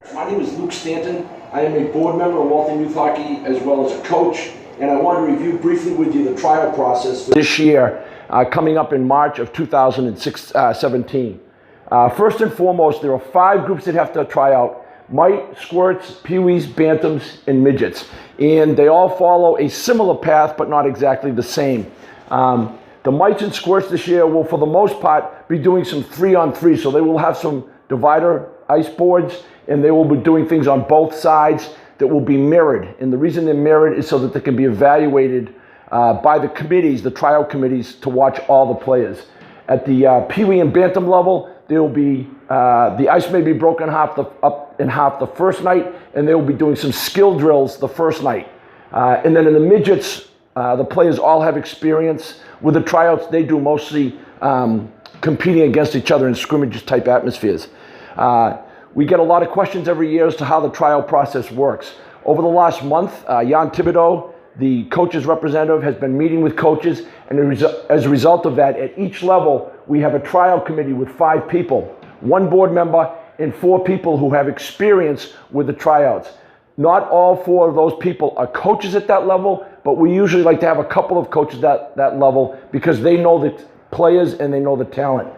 My name is Luke Stanton. I am a board member of Waltham Youth Hockey as well as a coach, and I want to review briefly with you the trial process for this year coming up in March of 2017. First and foremost, there are 5 groups that have to try out: mite, squirts, peewees, bantams, and midgets. And they all follow a similar path, but not exactly the same. The mites and squirts this year will, for the most part, be doing some 3-on-3. So they will have some divider ice boards, and they will be doing things on both sides that will be mirrored. And the reason they're mirrored is so that they can be evaluated by the committees, the tryout committees, to watch all the players. At the peewee and bantam level, there will be the ice may be broken up in half the first night, and they will be doing some skill drills the first night. And then in the midgets, the players all have experience. With the tryouts, they do mostly competing against each other in scrimmages type atmospheres. We get a lot of questions every year as to how the trial process works. Over the last month, Jan Thibodeau, the coach's representative, has been meeting with coaches, and as a result of that, at each level, we have a trial committee with 5 people, 1 board member, and 4 people who have experience with the tryouts. Not all 4 of those people are coaches at that level, but we usually like to have a couple of coaches at that level because they know the players and they know the talent.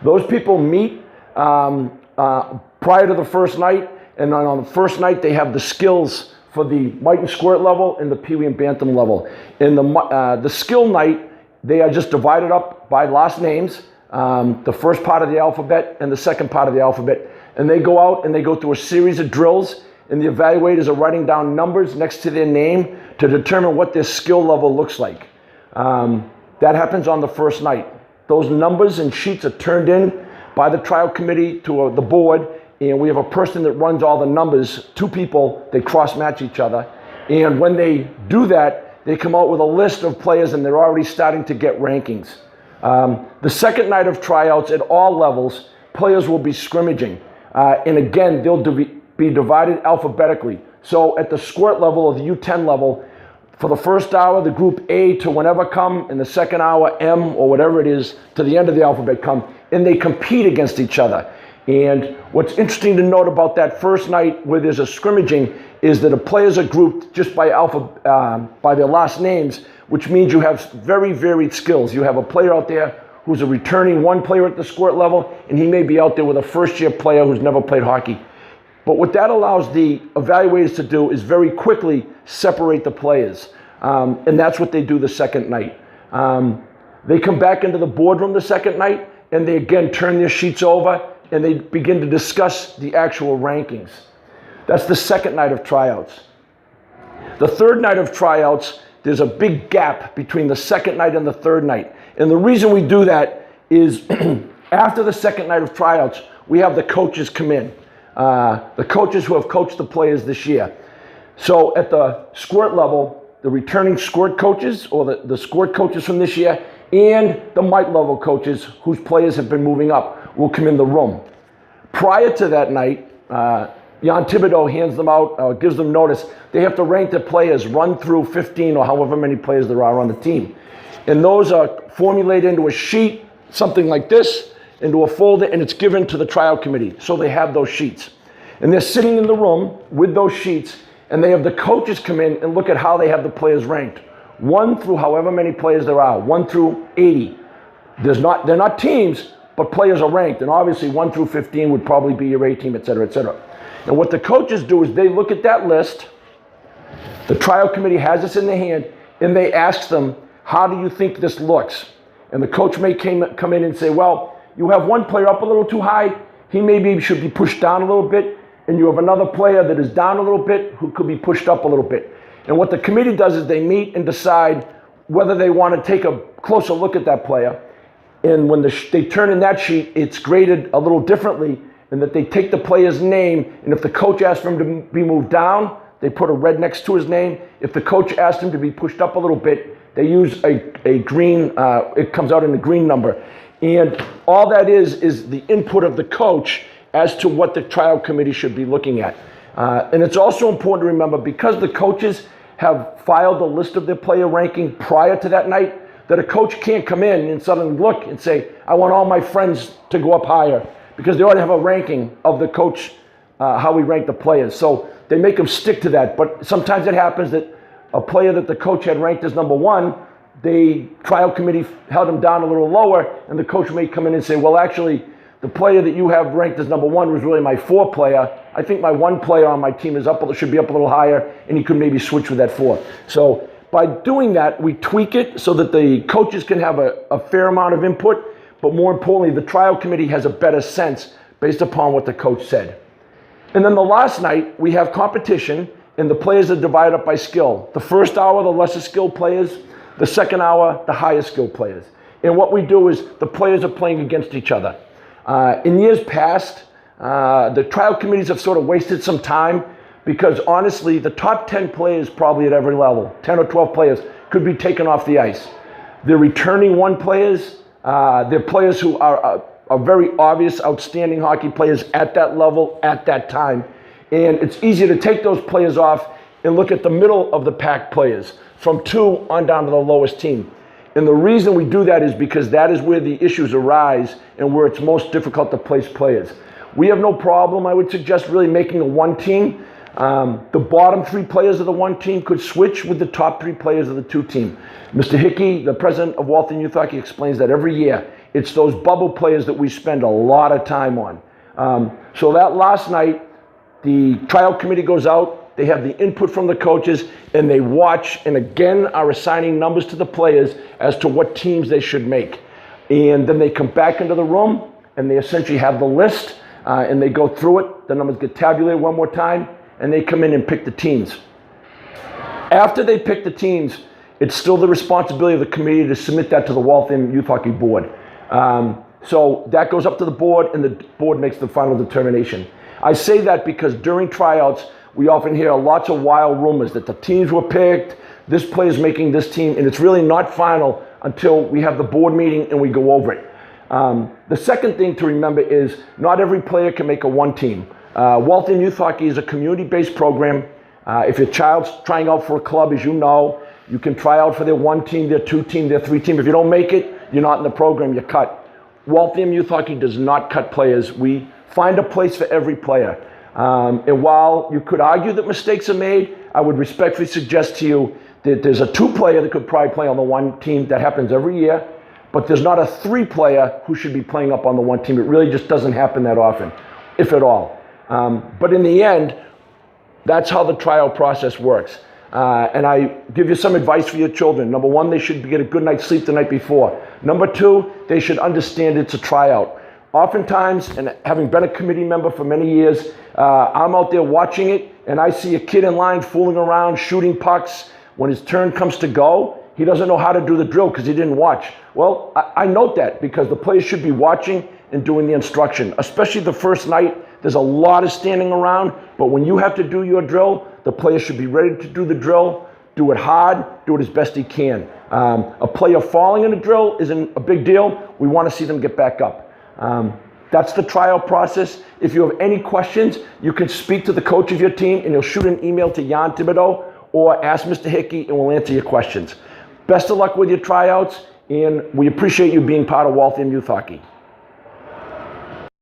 Those people meet prior to the first night, and then on the first night they have the skills for the mite and squirt level and the peewee and bantam level. In the skill night, they are just divided up by last names, the first part of the alphabet and the second part of the alphabet. And they go out and they go through a series of drills, and the evaluators are writing down numbers next to their name to determine what their skill level looks like. That happens on the first night. Those numbers and sheets are turned in by the trial committee to the board, and we have a person that runs all the numbers, 2 people, they cross-match each other. And when they do that, they come out with a list of players, and they're already starting to get rankings. The second night of tryouts at all levels, players will be scrimmaging. And again, they'll be divided alphabetically. So at the squirt level or the U10 level, for the first hour, the group A to whenever come, and the second hour, M or whatever it is, to the end of the alphabet come, and they compete against each other. And what's interesting to note about that first night where there's a scrimmaging is that the players are grouped just by by their last names, which means you have very varied skills. You have a player out there who's a returning 1 player at the squirt level, and he may be out there with a first-year player who's never played hockey. But what that allows the evaluators to do is very quickly separate the players. And that's what they do the second night. They come back into the boardroom the second night, and they again turn their sheets over, and they begin to discuss the actual rankings. That's the second night of tryouts. The third night of tryouts, there's a big gap between the second night and the third night. And the reason we do that is after the second night of tryouts, we have the coaches come in. The coaches who have coached the players this year. So at the squirt level, the returning squirt coaches, or the squirt coaches from this year, and the mite level coaches whose players have been moving up will come in the room. Prior to that night, Jan Thibodeau hands them out, gives them notice. They have to rank their players, 1 through 15 or however many players there are on the team. And those are formulated into a sheet, something like this, into a folder, and it's given to the trial committee. So they have those sheets. And they're sitting in the room with those sheets, and they have the coaches come in and look at how they have the players ranked. 1 through however many players there are, 1 through 80. They're not teams, but players are ranked. And obviously 1 through 15 would probably be your A team, et cetera, et cetera. And what the coaches do is they look at that list. The trial committee has this in their hand, and they ask them, how do you think this looks? And the coach may come in and say, well, you have 1 player up a little too high. He maybe should be pushed down a little bit. And you have another player that is down a little bit who could be pushed up a little bit. And what the committee does is they meet and decide whether they want to take a closer look at that player. And when they turn in that sheet, it's graded a little differently in that they take the player's name, and if the coach asks for him to be moved down, they put a red next to his name. If the coach asks him to be pushed up a little bit, they use a green, it comes out in a green number. And all that is the input of the coach as to what the trial committee should be looking at. And it's also important to remember, because the coaches have filed a list of their player ranking prior to that night, that a coach can't come in and suddenly look and say, I want all my friends to go up higher, because they already have a ranking of the coach how we rank the players. So they make them stick to that. But sometimes it happens that a player that the coach had ranked as number one, the tryout committee held him down a little lower, and the coach may come in and say, well, actually, the player that you have ranked as number one was really my 4 player. I think my 1 player on my team should be up a little higher, and he could maybe switch with that 4. So by doing that, we tweak it so that the coaches can have a fair amount of input, but more importantly, the tryout committee has a better sense based upon what the coach said. And then the last night, we have competition, and the players are divided up by skill. The first hour, the lesser skilled players. The second hour, the higher skilled players. And what we do is the players are playing against each other. In years past, the tryout committees have sort of wasted some time because honestly, the top 10 players probably at every level, 10 or 12 players, could be taken off the ice. They're returning 1 players. They're players who are very obvious, outstanding hockey players at that level, at that time. And it's easier to take those players off and look at the middle of the pack players, from 2 on down to the lowest team. And the reason we do that is because that is where the issues arise and where it's most difficult to place players. We have no problem, I would suggest, really making a 1 team. The bottom 3 players of the 1 team could switch with the top 3 players of the 2 team. Mr. Hickey, the president of Waltham Youth Hockey, explains that every year. It's those bubble players that we spend a lot of time on. So that last night, the tryout committee goes out, they have the input from the coaches, and they watch and again are assigning numbers to the players as to what teams they should make. And then they come back into the room and they essentially have the list and they go through it. The numbers get tabulated one more time and they come in and pick the teams. After they pick the teams, it's still the responsibility of the committee to submit that to the Waltham Youth Hockey Board. So that goes up to the board and the board makes the final determination. I say that because during tryouts, we often hear lots of wild rumors that the teams were picked, this player's making this team, and it's really not final until we have the board meeting and we go over it. The second thing to remember is not every player can make a 1 team. Waltham Youth Hockey is a community-based program. If your child's trying out for a club, as you know, you can try out for their 1 team, their 2 team, their 3 team. If you don't make it, you're not in the program, you're cut. Waltham Youth Hockey does not cut players. We find a place for every player. And while you could argue that mistakes are made, I would respectfully suggest to you that there's a 2 player that could probably play on the 1 team. That happens every year. But there's not a 3 player who should be playing up on the 1 team. It really just doesn't happen that often, if at all. But in the end, that's how the tryout process works. And I give you some advice for your children. Number 1, they should get a good night's sleep the night before. Number 2, they should understand it's a tryout. Oftentimes, and having been a committee member for many years, I'm out there watching it, and I see a kid in line fooling around, shooting pucks. When his turn comes to go, he doesn't know how to do the drill because he didn't watch. Well, I note that because the players should be watching and doing the instruction, especially the first night. There's a lot of standing around, but when you have to do your drill, the player should be ready to do the drill, do it hard, do it as best he can. A player falling in a drill isn't a big deal. We want to see them get back up. That's the tryout process. If you have any questions, you can speak to the coach of your team and he'll shoot an email to Jan Thibodeau or ask Mr. Hickey and we'll answer your questions. Best of luck with your tryouts, and we appreciate you being part of Waltham Youth Hockey.